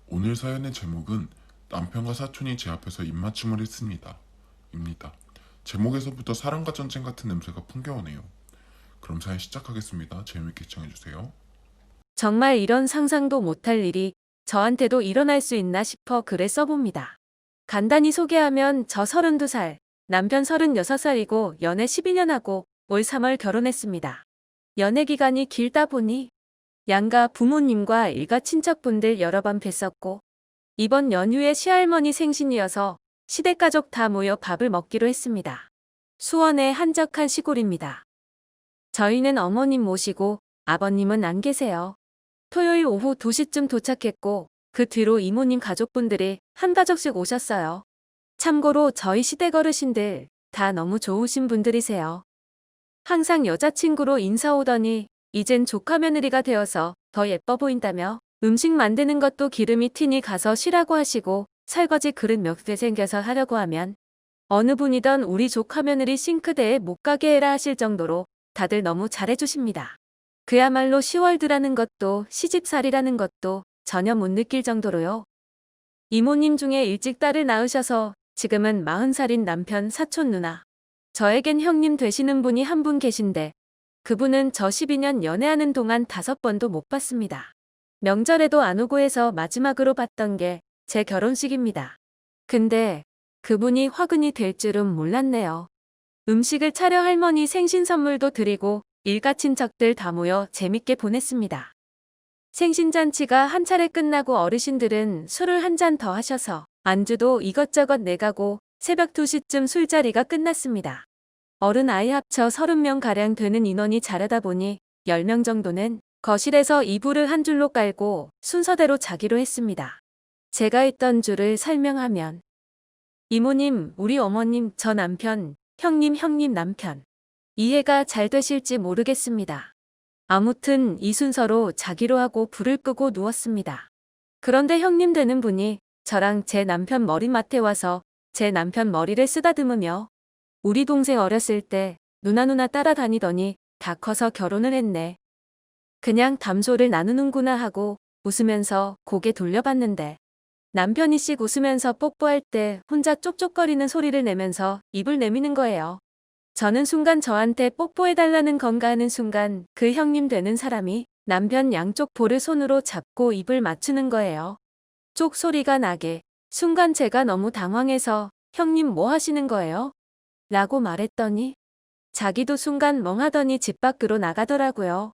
오늘 사연의 제목은 남편과 사촌이 제 앞에서 입맞춤을 했습니다. 입니다. 제목에서부터 사랑과 전쟁 같은 냄새가 풍겨오네요. 그럼 사연 시작하겠습니다. 재미있게 시청해주세요. 정말 이런 상상도 못할 일이 저한테도 일어날 수 있나 싶어 글을 써봅니다. 간단히 소개하면 저 32살, 남편 36살이고 연애 12년 하고 올 3월 결혼했습니다. 연애 기간이 길다 보니 양가 부모님과 일가 친척분들 여러 번 뵀었고 이번 연휴에 시할머니 생신이어서 시댁가족 다 모여 밥을 먹기로 했습니다. 수원의 한적한 시골입니다. 저희는 어머님 모시고 아버님은 안 계세요. 토요일 오후 2시쯤 도착했고 그 뒤로 이모님 가족분들이 한 가족씩 오셨어요. 참고로 저희 시댁 어르신들 다 너무 좋으신 분들이세요. 항상 여자친구로 인사 오더니 이젠 조카 며느리가 되어서 더 예뻐 보인다며 음식 만드는 것도 기름이 튀니 가서 쉬라고 하시고 설거지 그릇 몇 개 생겨서 하려고 하면 어느 분이던 우리 조카 며느리 싱크대에 못 가게 해라 하실 정도로 다들 너무 잘해주십니다. 그야말로 시월드라는 것도 시집살이라는 것도 전혀 못 느낄 정도로요. 이모님 중에 일찍 딸을 낳으셔서 지금은 40살인 남편 사촌 누나. 저에겐 형님 되시는 분이 한 분 계신데 그분은 저 12년 연애하는 동안 5번도 못 봤습니다. 명절에도 안 오고 해서 마지막으로 봤던 게 제 결혼식입니다. 근데 그분이 화근이 될 줄은 몰랐네요. 음식을 차려 할머니 생신 선물도 드리고 일가 친척들 다 모여 재밌게 보냈습니다. 생신잔치가 한 차례 끝나고 어르신들은 술을 한 잔 더 하셔서 안주도 이것저것 내가고 새벽 2시쯤 술자리가 끝났습니다. 어른 아이 합쳐 30명가량 되는 인원이 자르다 보니 10명 정도는 거실에서 이불을 한 줄로 깔고 순서대로 자기로 했습니다. 제가 있던 줄을 설명하면 이모님, 우리 어머님, 저 남편, 형님 남편. 이해가 잘 되실지 모르겠습니다. 아무튼 이 순서로 자기로 하고 불을 끄고 누웠습니다. 그런데 형님 되는 분이 저랑 제 남편 머리맡에 와서 제 남편 머리를 쓰다듬으며 우리 동생 어렸을 때 누나 따라다니더니 다 커서 결혼을 했네. 그냥 담소를 나누는구나 하고 웃으면서 고개 돌려봤는데 남편이 씩 웃으면서 뽀뽀할 때 혼자 쪽쪽거리는 소리를 내면서 입을 내미는 거예요. 저는 순간 저한테 뽀뽀해달라는 건가 하는 순간 그 형님 되는 사람이 남편 양쪽 볼을 손으로 잡고 입을 맞추는 거예요. 쪽 소리가 나게 순간 제가 너무 당황해서 형님 뭐 하시는 거예요? 라고 말했더니 자기도 순간 멍하더니 집 밖으로 나가더라고요.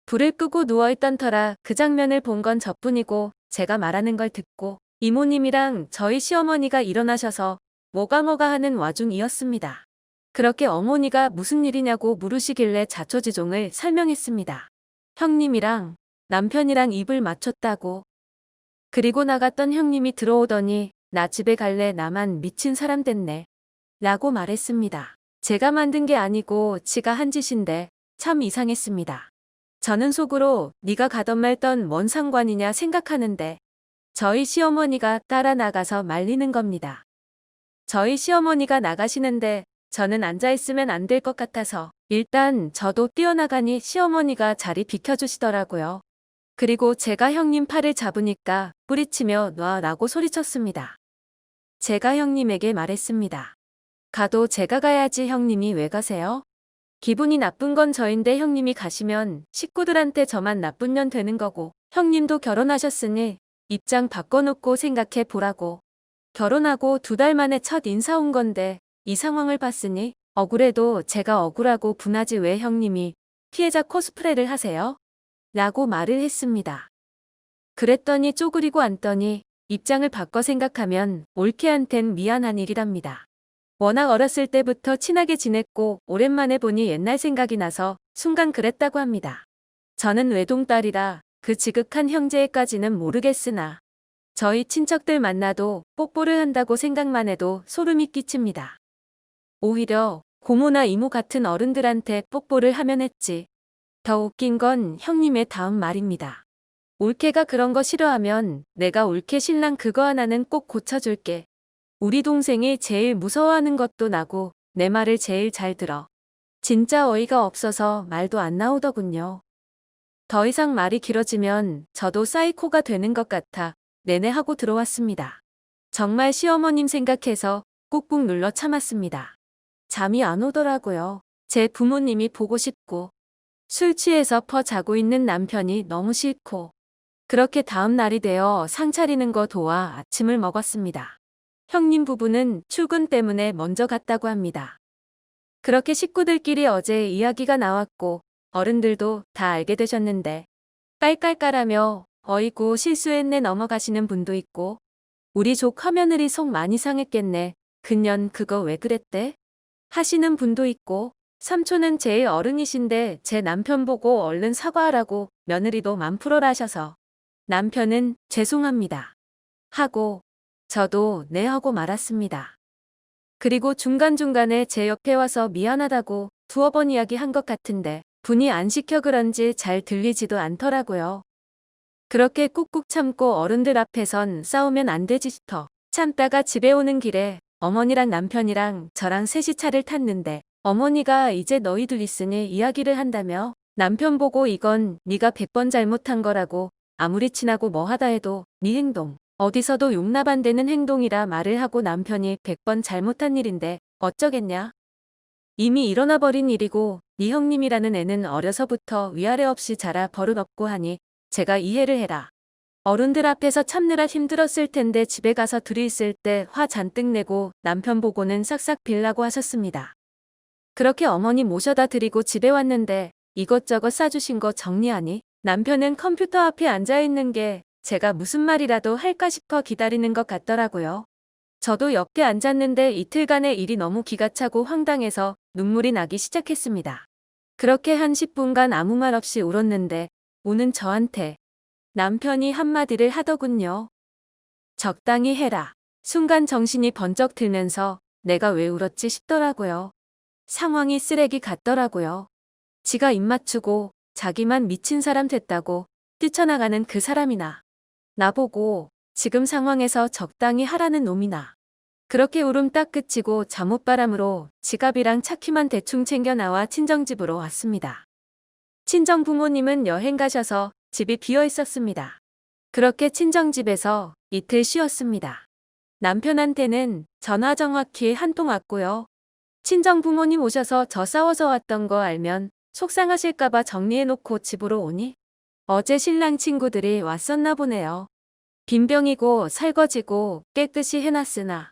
불을 끄고 누워있던 터라 그 장면을 본 건 저뿐이고 제가 말하는 걸 듣고 이모님이랑 저희 시어머니가 일어나셔서 뭐가 하는 와중이었습니다. 그렇게 어머니가 무슨 일이냐고 물으시길래 자초지종을 설명했습니다. 형님이랑 남편이랑 입을 맞췄다고. 그리고 나갔던 형님이 들어오더니 나 집에 갈래 나만 미친 사람 됐네. 라고 말했습니다. 제가 만든 게 아니고 지가 한 짓인데 참 이상했습니다. 저는 속으로 네가 가던 말던 뭔 상관이냐 생각하는데 저희 시어머니가 따라 나가서 말리는 겁니다. 저희 시어머니가 나가시는데 저는 앉아있으면 안 될 것 같아서 일단 저도 뛰어나가니 시어머니가 자리 비켜주시더라고요. 그리고 제가 형님 팔을 잡으니까 뿌리치며 놔라고 소리쳤습니다. 제가 형님에게 말했습니다. 가도 제가 가야지 형님이 왜 가세요? 기분이 나쁜 건 저인데 형님이 가시면 식구들한테 저만 나쁜 년 되는 거고 형님도 결혼하셨으니 입장 바꿔놓고 생각해 보라고. 결혼하고 2달 만에 첫 인사 온 건데 이 상황을 봤으니 억울해도 제가 억울하고 분하지 왜 형님이 피해자 코스프레를 하세요? 라고 말을 했습니다. 그랬더니 쪼그리고 앉더니 입장을 바꿔 생각하면 올케한텐 미안한 일이랍니다. 워낙 어렸을 때부터 친하게 지냈고 오랜만에 보니 옛날 생각이 나서 순간 그랬다고 합니다. 저는 외동딸이라 그 지극한 형제에까지는 모르겠으나 저희 친척들 만나도 뽀뽀를 한다고 생각만 해도 소름이 끼칩니다. 오히려 고모나 이모 같은 어른들한테 뽀뽀를 하면 했지. 더 웃긴 건 형님의 다음 말입니다. 올케가 그런 거 싫어하면 내가 올케 신랑 그거 하나는 꼭 고쳐줄게. 우리 동생이 제일 무서워하는 것도 나고 내 말을 제일 잘 들어. 진짜 어이가 없어서 말도 안 나오더군요. 더 이상 말이 길어지면 저도 사이코가 되는 것 같아 내내 하고 들어왔습니다. 정말 시어머님 생각해서 꾹꾹 눌러 참았습니다. 잠이 안 오더라고요. 제 부모님이 보고 싶고 술 취해서 퍼 자고 있는 남편이 너무 싫고 그렇게 다음 날이 되어 상 차리는 거 도와 아침을 먹었습니다. 형님 부부는 출근 때문에 먼저 갔다고 합니다. 그렇게 식구들끼리 어제 이야기가 나왔고 어른들도 다 알게 되셨는데 깔깔깔하며 어이구 실수했네 넘어가시는 분도 있고 우리 족 화며느리 속 많이 상했겠네. 그년 그거 왜 그랬대? 하시는 분도 있고 삼촌은 제일 어른이신데 제 남편 보고 얼른 사과하라고 며느리도 맘 풀어라 하셔서 남편은 죄송합니다 하고 저도 네 하고 말았습니다. 그리고 중간중간에 제 옆에 와서 미안하다고 두어 번 이야기한 것 같은데 분이 안 시켜 그런지 잘 들리지도 않더라고요. 그렇게 꾹꾹 참고 어른들 앞에선 싸우면 안 되지 싶어 참다가 집에 오는 길에 어머니랑 남편이랑 저랑 셋이 차를 탔는데 어머니가 이제 너희들 있으니 이야기를 한다며 남편 보고 이건 네가 100번 잘못한 거라고 아무리 친하고 뭐 하다 해도 네 행동 어디서도 용납 안 되는 행동이라 말을 하고 남편이 100번 잘못한 일인데 어쩌겠냐. 이미 일어나버린 일이고 네 형님이라는 애는 어려서부터 위아래 없이 자라 버릇없고 하니 제가 이해를 해라. 어른들 앞에서 참느라 힘들었을 텐데 집에 가서 둘이 있을 때 화 잔뜩 내고 남편 보고는 싹싹 빌라고 하셨습니다. 그렇게 어머니 모셔다 드리고 집에 왔는데 이것저것 싸주신 거 정리하니 남편은 컴퓨터 앞에 앉아있는 게 제가 무슨 말이라도 할까 싶어 기다리는 것 같더라고요. 저도 옆에 앉았는데 이틀간의 일이 너무 기가 차고 황당해서 눈물이 나기 시작했습니다. 그렇게 한 10분간 아무 말 없이 울었는데 우는 저한테 남편이 한마디를 하더군요. 적당히 해라. 순간 정신이 번쩍 들면서 내가 왜 울었지 싶더라고요. 상황이 쓰레기 같더라고요. 지가 입 맞추고 자기만 미친 사람 됐다고 뛰쳐나가는 그 사람이나 나보고 지금 상황에서 적당히 하라는 놈이나 그렇게 울음 딱 그치고 잠옷바람으로 지갑이랑 차키만 대충 챙겨 나와 친정집으로 왔습니다. 친정 부모님은 여행 가셔서 집이 비어 있었습니다. 그렇게 친정집에서 이틀 쉬었습니다. 남편한테는 전화 정확히 한 통 왔고요. 친정 부모님 오셔서 저 싸워서 왔던 거 알면 속상하실까봐 정리해놓고 집으로 오니 어제 신랑 친구들이 왔었나 보네요. 빈병이고 설거지고 깨끗이 해놨으나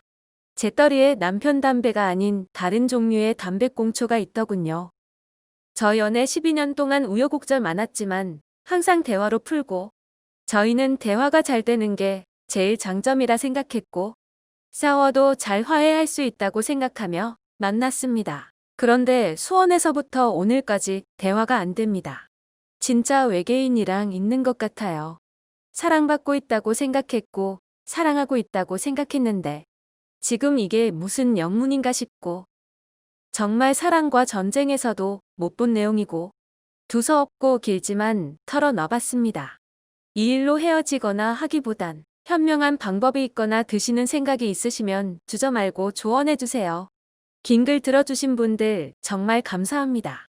재떨이에 남편 담배가 아닌 다른 종류의 담배꽁초가 있더군요. 저 연애 12년 동안 우여곡절 많았지만 항상 대화로 풀고 저희는 대화가 잘 되는 게 제일 장점이라 생각했고 싸워도 잘 화해할 수 있다고 생각하며 만났습니다. 그런데 수원에서부터 오늘까지 대화가 안 됩니다. 진짜 외계인이랑 있는 것 같아요. 사랑받고 있다고 생각했고 사랑하고 있다고 생각했는데 지금 이게 무슨 영문인가 싶고 정말 사랑과 전쟁에서도 못 본 내용이고 두서없고 길지만 털어놔봤습니다. 이 일로 헤어지거나 하기보단 현명한 방법이 있거나 드시는 생각이 있으시면 주저 말고 조언해주세요. 긴 글 들어주신 분들 정말 감사합니다.